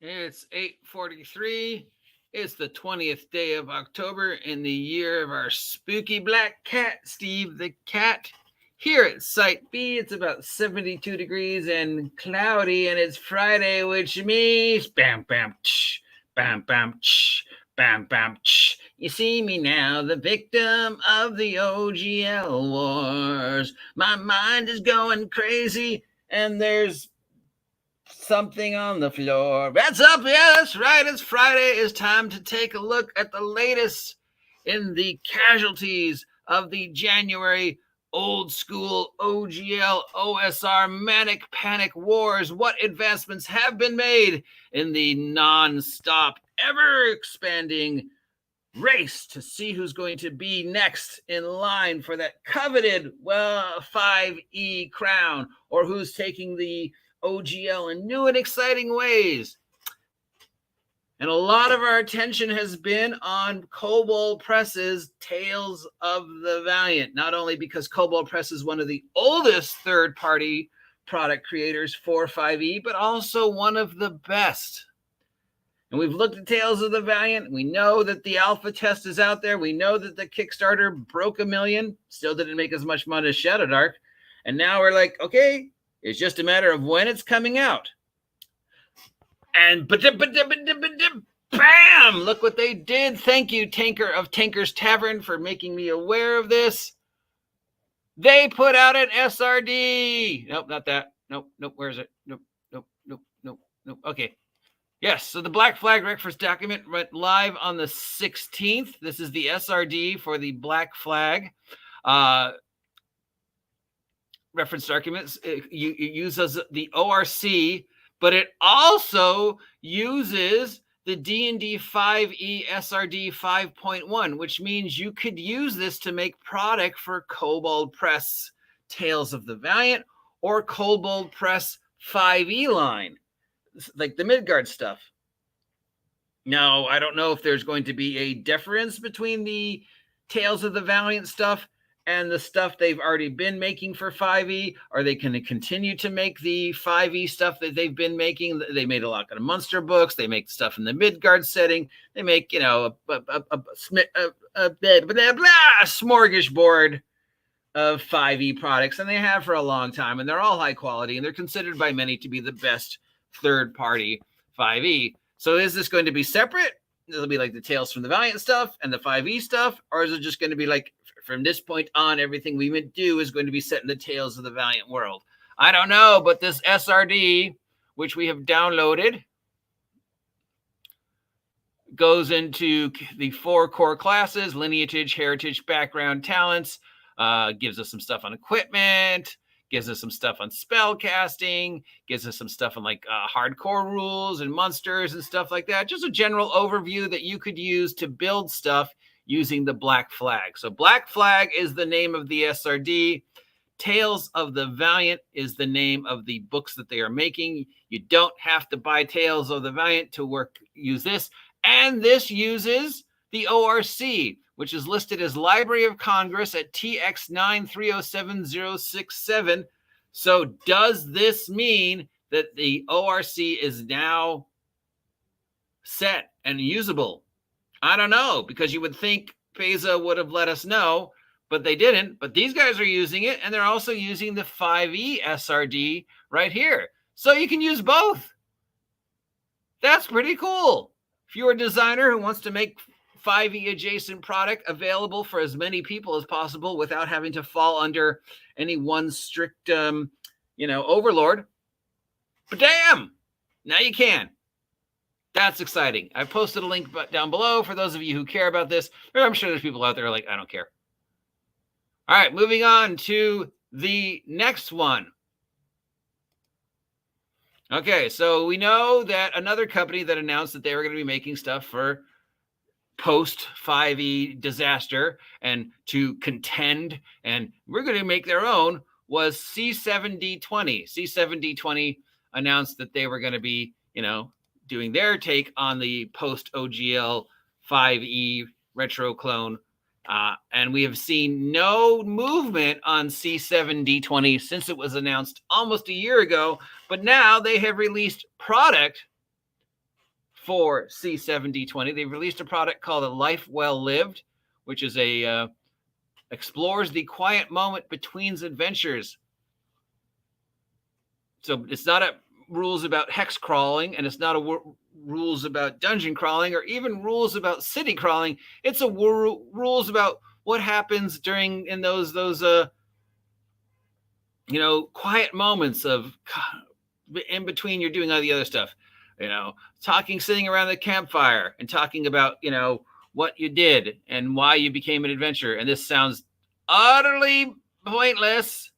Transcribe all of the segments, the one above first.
It's 8:43. It's the 20th day of October in the year of our spooky black cat, Steve the Cat. Here at Site B, it's about 72 degrees and cloudy, and it's Friday, which means bam, bam, tsh, bam, bam, tsh, bam, bam, tsh. You see me now, the victim of the OGL wars. My mind is going crazy, and there's something on the floor. That's up, yeah, that's right. It's Friday. It's time to take a look at the latest in the casualties of the January old school OGL OSR manic panic wars. What advancements have been made in the non-stop, ever expanding race to see who's going to be next in line for that coveted 5E crown, or who's taking the OGL in new and exciting ways. And a lot of our attention has been on Kobold Press's Tales of the Valiant, not only because Kobold Press is one of the oldest third-party product creators for 5e, but also one of the best. And we've looked at Tales of the Valiant. We know that the alpha test is out there. We know that the Kickstarter broke 1 million, still didn't make as much money as SHADOWDARK. And now we're like, okay, it's just a matter of when it's coming out. And bam! Look what they did. Thank you, Tanker of Tanker's Tavern, for making me aware of this. They put out an SRD. Nope, not that. Nope. Where is it? Nope. Okay. Yes, so the Black Flag reference document went live on the 16th. This is the SRD for the Black Flag reference documents. It uses the ORC, but it also uses the D&D 5e SRD 5.1, which means you could use this to make product for Kobold Press Tales of the Valiant or Kobold Press 5e line, like the Midgard stuff. Now, I don't know if there's going to be a difference between the Tales of the Valiant stuff and the stuff they've already been making for 5e. Are they going to continue to make the 5e stuff that they've been making? They made a lot of monster books. They make stuff in the Midgard setting. They make, a smorgasbord of 5e products, and they have for a long time, and they're all high quality, and they're considered by many to be the best third-party 5e. So is this going to be separate? It'll be like the Tales from the Valiant stuff and the 5e stuff, or is it just going to be like, from this point on, everything we would do is going to be set in the Tales of the Valiant world? I don't know, but this SRD, which we have downloaded, goes into the 4 core classes: lineage, heritage, background, talents, gives us some stuff on equipment, gives us some stuff on spell casting, gives us some stuff on hardcore rules and monsters and stuff like that. Just a general overview that you could use to build stuff using the Black Flag. So Black Flag is the name of the SRD. Tales of the Valiant is the name of the books that they are making. You don't have to buy Tales of the Valiant to use this. And this uses the ORC, which is listed as Library of Congress at TX9307067. So does this mean that the ORC is now set and usable? I don't know, because you would think Paizo would have let us know, but they didn't. But these guys are using it, and they're also using the 5e SRD right here. So you can use both. That's pretty cool. If you're a designer who wants to make 5e adjacent product available for as many people as possible without having to fall under any one strict, overlord, but damn, now you can. That's exciting. I've posted a link down below for those of you who care about this. I'm sure there's people out there like, I don't care. All right, moving on to the next one. Okay, so we know that another company that announced that they were going to be making stuff for post 5e disaster and to contend, and we're going to make their own, was C7d20. C7d20 announced that they were going to be, doing their take on the post OGL 5e retro clone. And we have seen no movement on C7d20 since it was announced almost a year ago, but now they have released product for C7d20. They've released a product called A Life Well Lived, which is a explores the quiet moment between adventures. So it's not rules about hex crawling, and it's not rules about dungeon crawling, or even rules about city crawling. It's rules about what happens in those quiet moments of in between you're doing all the other stuff, sitting around the campfire and talking about, what you did and why you became an adventurer. And this sounds utterly pointless,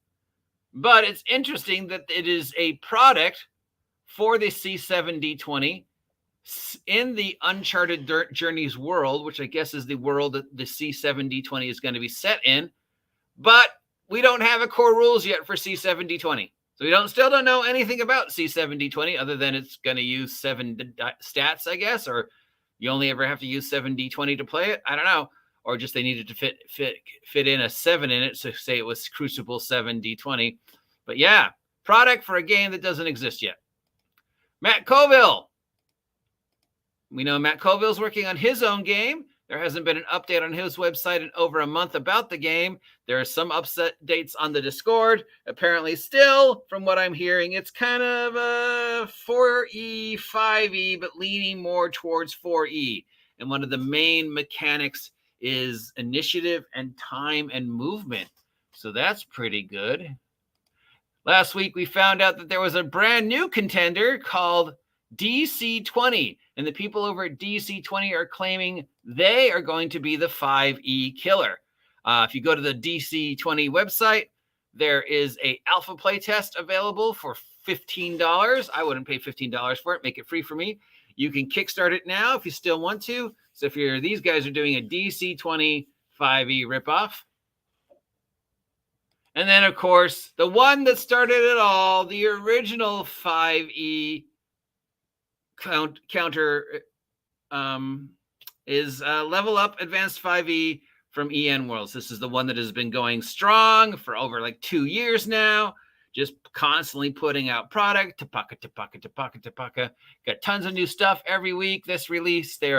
but it's interesting that it is a product for the C7d20 in the Uncharted Journeys world, which I guess is the world that the C7d20 is going to be set in. But we don't have a core rules yet for C7d20. So we still don't know anything about C7d20 other than it's going to use 7 stats, I guess, or you only ever have to use 7d20 to play it. I don't know. Or just they needed to fit in a 7 in it. So say it was Crucible 7d20. But yeah, product for a game that doesn't exist yet. Matt Colville. We know Matt Colville's working on his own game. There hasn't been an update on his website in over a month about the game. There are some updates on the Discord. Apparently still, from what I'm hearing, it's kind of a 4E, 5E, but leaning more towards 4E. And one of the main mechanics is initiative and time and movement. So that's pretty good. Last week, we found out that there was a brand new contender called DC20. And the people over at DC20 are claiming they are going to be the 5E killer. If you go to the DC20 website, there is an alpha playtest available for $15. I wouldn't pay $15 for it. Make it free for me. You can kickstart it now if you still want to. So if these guys are doing a DC20 5E ripoff. And then, of course, the one that started it all, the original 5E counter is Level Up Advanced 5E from EN Worlds. This is the one that has been going strong for over like 2 years now, just constantly putting out product. Tapaka. Got tons of new stuff every week. This release, they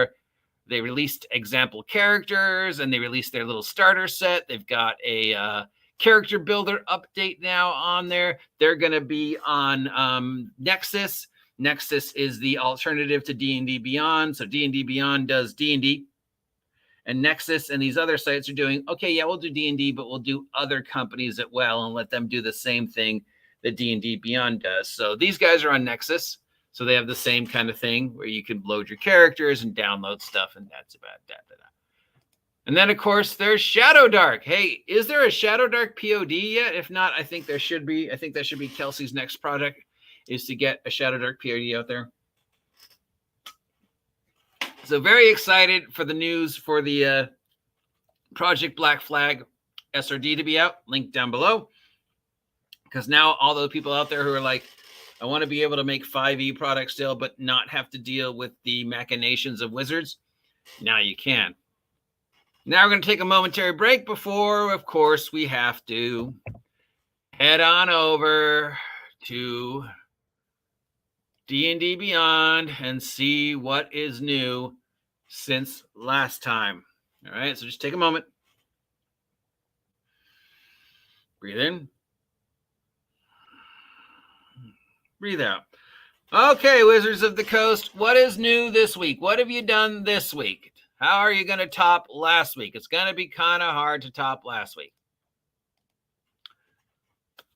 released example characters, and they released their little starter set. They've got a character builder update now on there. They're going to be on Nexus. Nexus is the alternative to D&D Beyond. So D&D Beyond does D&D. And Nexus and these other sites are doing, okay, yeah, we'll do D&D, but we'll do other companies as well and let them do the same thing that D&D Beyond does. So these guys are on Nexus. So they have the same kind of thing where you can load your characters and download stuff, and that's about that. And then, of course, there's SHADOWDARK. Hey, is there a SHADOWDARK POD yet? If not, I think there should be. I think that should be Kelsey's next project, is to get a SHADOWDARK POD out there. So very excited for the news for the Project Black Flag SRD to be out. Link down below. Because now all those people out there who are like, I want to be able to make 5e products still, but not have to deal with the machinations of Wizards. Now you can. Now we're going to take a momentary break before, of course, we have to head on over to D&D Beyond and see what is new since last time. All right, so just take a moment. Breathe in. Breathe out. Okay, Wizards of the Coast, what is new this week? What have you done this week? How are you going to top last week? It's going to be kind of hard to top last week.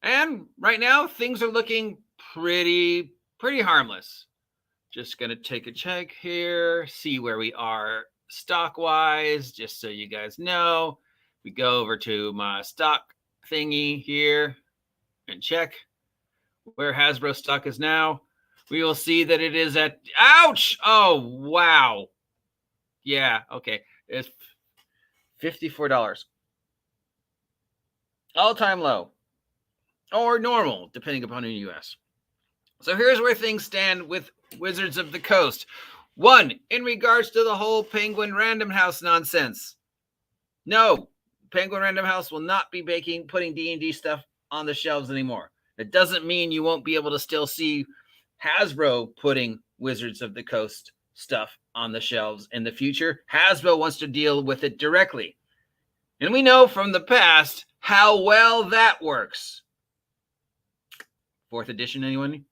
And right now, things are looking pretty harmless. Just going to take a check here, see where we are stock-wise, just so you guys know. We go over to my stock thingy here and check where Hasbro stock is now. We will see that it is at, ouch! Oh, wow. Yeah, okay. It's $54. All-time low. Or normal, depending upon the US. So here's where things stand with Wizards of the Coast. 1, in regards to the whole Penguin Random House nonsense. No, Penguin Random House will not be putting D&D stuff on the shelves anymore. It doesn't mean you won't be able to still see Hasbro putting Wizards of the Coast stuff on the shelves in the future. Hasbro wants to deal with it directly. And we know from the past how well that works. 4th edition, anyone?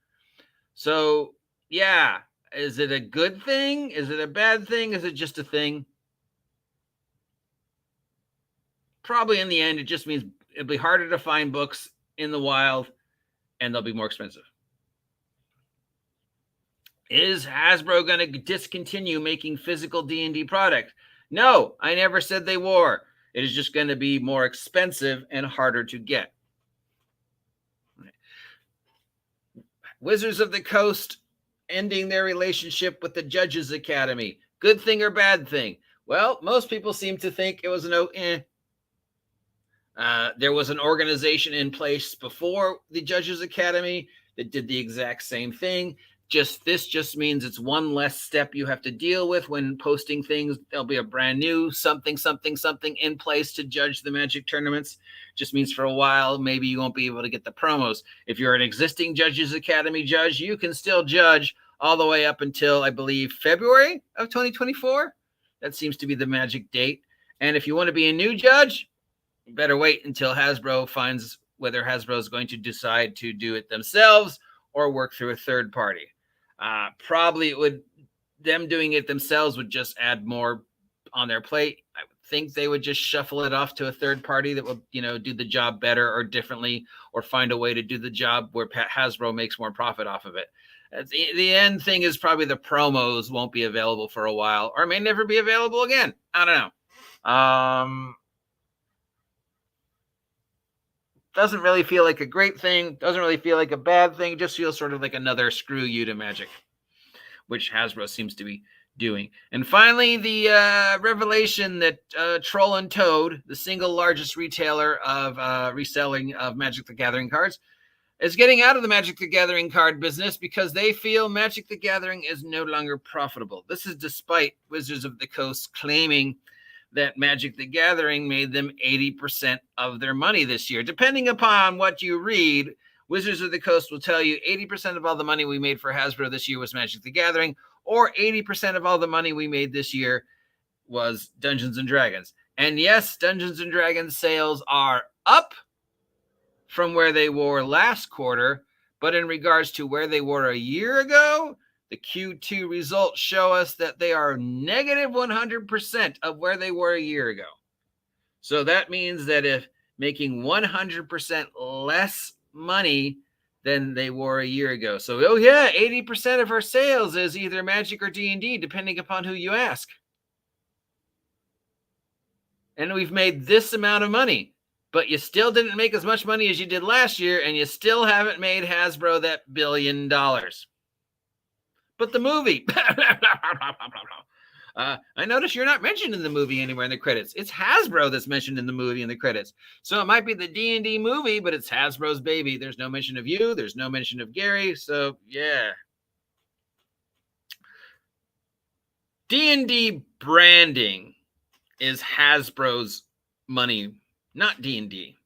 So, yeah, is it a good thing? Is it a bad thing? Is it just a thing? Probably in the end, it just means it'll be harder to find books in the wild and they'll be more expensive. Is Hasbro going to discontinue making physical D&D product? No, I never said they were. It is just going to be more expensive and harder to get. Wizards of the Coast ending their relationship with the Judges Academy. Good thing or bad thing? Well, most people seem to think it was there was an organization in place before the Judges Academy that did the exact same thing. This just means it's one less step you have to deal with when posting things. There'll be a brand new something in place to judge the Magic tournaments. Just means for a while, maybe you won't be able to get the promos. If you're an existing Judges Academy judge, you can still judge all the way up until, I believe, February of 2024. That seems to be the magic date. And if you want to be a new judge, you better wait until Hasbro finds whether Hasbro is going to decide to do it themselves or work through a third party. Probably them doing it themselves would just add more on their plate. I would think they would just shuffle it off to a third party that will, do the job better or differently, or find a way to do the job where Hasbro makes more profit off of it. The end thing is probably the promos won't be available for a while, or may never be available again. I don't know. Doesn't really feel like a great thing. Doesn't really feel like a bad thing. Just feels sort of like another screw you to Magic, which Hasbro seems to be doing. And finally, the revelation that Troll and Toad, the single largest retailer of reselling of Magic the Gathering cards, is getting out of the Magic the Gathering card business because they feel Magic the Gathering is no longer profitable. This is despite Wizards of the Coast claiming that Magic the Gathering made them 80% of their money this year. Depending upon what you read, Wizards of the Coast will tell you 80% of all the money we made for Hasbro this year was Magic the Gathering, or 80% of all the money we made this year was Dungeons & Dragons. And yes, Dungeons & Dragons sales are up from where they were last quarter, but in regards to where they were a year ago, the Q2 results show us that they are negative 100% of where they were a year ago. So that means that if making 100% less money than they were a year ago. So, 80% of our sales is either Magic or D&D, depending upon who you ask. And we've made this amount of money, but you still didn't make as much money as you did last year, and you still haven't made Hasbro that $1 billion. But the movie, I notice you're not mentioned in the movie anywhere in the credits. It's Hasbro that's mentioned in the movie in the credits. So it might be the D&D movie, but it's Hasbro's baby. There's no mention of you. There's no mention of Gary. So, yeah. D&D branding is Hasbro's money, not D&D.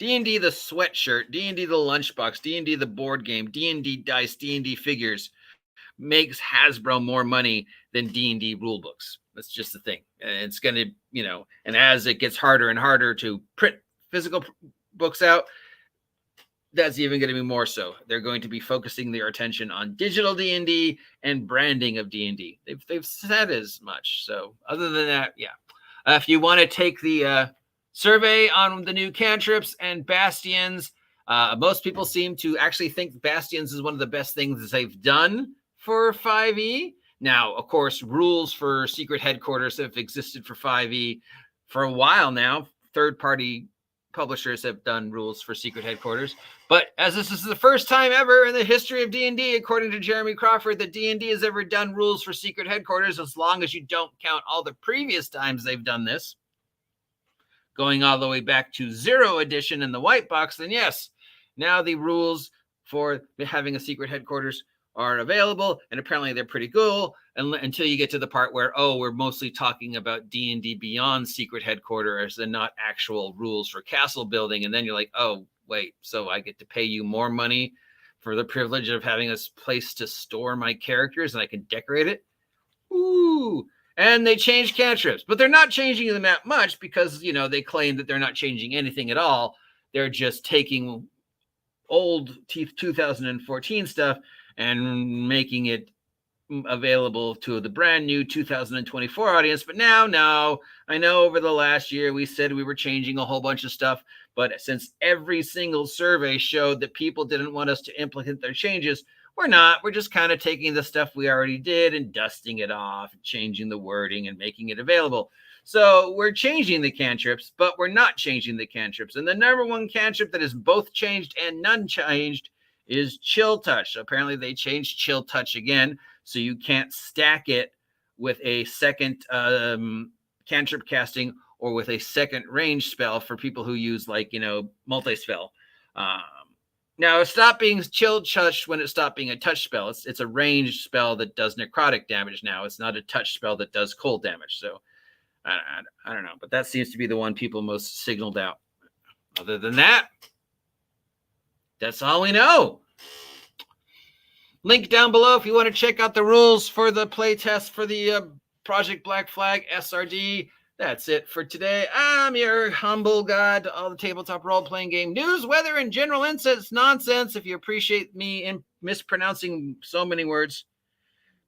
D&D the sweatshirt, D&D the lunchbox, D&D the board game, D&D dice, D&D figures makes Hasbro more money than D&D rule books. That's just the thing. It's going to, and as it gets harder and harder to print physical books out, that's even going to be more so. They're going to be focusing their attention on digital D&D and branding of D&D. They've said as much. So other than that, yeah. If you want to take the survey on the new cantrips and bastions, most people seem to actually think bastions is one of the best things that they've done for 5e. Now, of course, rules for secret headquarters have existed for 5e for a while now. Third-party publishers have done rules for secret headquarters. But as this is the first time ever in the history of D&D, according to Jeremy Crawford, that D&D has ever done rules for secret headquarters, as long as you don't count all the previous times they've done this, going all the way back to 0 edition in the white box, then yes, now the rules for having a secret headquarters are available, and apparently they're pretty cool, until you get to the part where, we're mostly talking about D&D Beyond secret headquarters and not actual rules for castle building, and then you're like, oh, wait, so I get to pay you more money for the privilege of having a place to store my characters and I can decorate it? Ooh. And they changed cantrips, but they're not changing them that much because, they claim that they're not changing anything at all. They're just taking old 2014 stuff and making it available to the brand new 2024 audience. But now, no, I know over the last year we said we were changing a whole bunch of stuff, but since every single survey showed that people didn't want us to implement their changes, we're not. We're just kind of taking the stuff we already did and dusting it off, changing the wording and making it available. So we're changing the cantrips, but we're not changing the cantrips. And the number one cantrip that is both changed and none changed is Chill Touch. Apparently they changed Chill Touch again, so you can't stack it with a second cantrip casting or with a second range spell for people who use multi-spell. Now, it stopped being Chill Touch when it stopped being a touch spell. It's a ranged spell that does necrotic damage now. It's not a touch spell that does cold damage. So I don't know, but that seems to be the one people most signaled out. Other than that, that's all we know. Link down below if you want to check out the rules for the playtest for the Project Black Flag SRD. That's it for today. I'm your humble guide to all the tabletop role-playing game news, weather, and general nonsense. If you appreciate me mispronouncing so many words,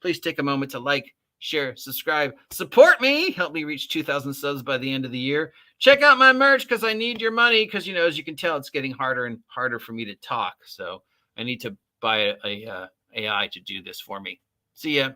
please take a moment to like, share, subscribe, support me, help me reach 2,000 subs by the end of the year. Check out my merch because I need your money because, as you can tell, it's getting harder and harder for me to talk. So I need to buy a AI to do this for me. See ya.